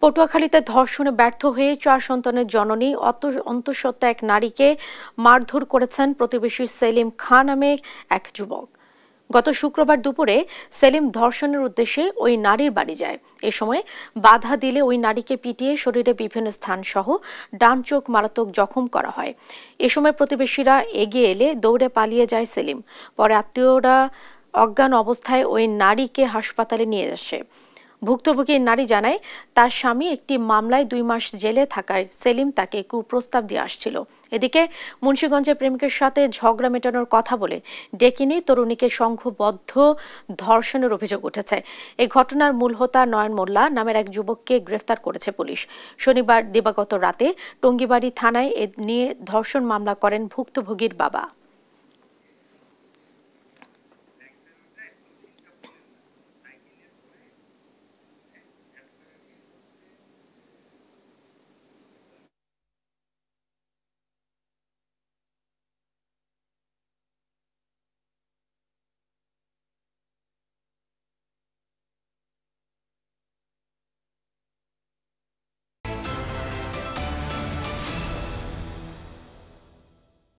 পটুয়াখালীতে ধর্ষণে ব্যর্থ হয়ে ৪ সন্তানের জননী অন্তঃসত্ত্বা এক নারীকে মারধর করেছেন প্রতিবেশী সেলিম খান নামে এক যুবক। গত শুক্রবার দুপুরে সেলিম ধর্ষণের উদ্দেশ্যে ওই নারীর বাড়ি যায়। এ সময় বাধা দিলে ওই নারীকে পিটিয়ে শরীরে বিভিন্ন স্থান সহ ডান চোখ মারাত্মক জখম করা হয়। এ সময় প্রতিবেশীরা এগিয়ে এলে দৌড়ে পালিয়ে যায় সেলিম। পরে আত্মীয়রা অজ্ঞান অবস্থায় ওই নারীকে হাসপাতালে নিয়ে আসে। ভুক্তভোগী নারী জানায়, তার স্বামী একটি মামলায় ২ মাস জেলে থাকায় সেলিম তাকে কুপ্রস্তাব দিয়ে আসছিল। এদিকে মুন্সিগঞ্জে প্রেমিকের সাথে ঝগড়া মেটানোর কথা বলে ডেকে নিয়ে তরুণীকে সংঘবদ্ধ ধর্ষণের অভিযোগ উঠেছে। এই ঘটনার মূল হোতা নয়ন মোল্লা নামের এক যুবককে গ্রেফতার করেছে পুলিশ। শনিবার দিবাগত রাতে টঙ্গিবাড়ি থানায় এ নিয়ে ধর্ষণ মামলা করেন ভুক্তভোগীর বাবা।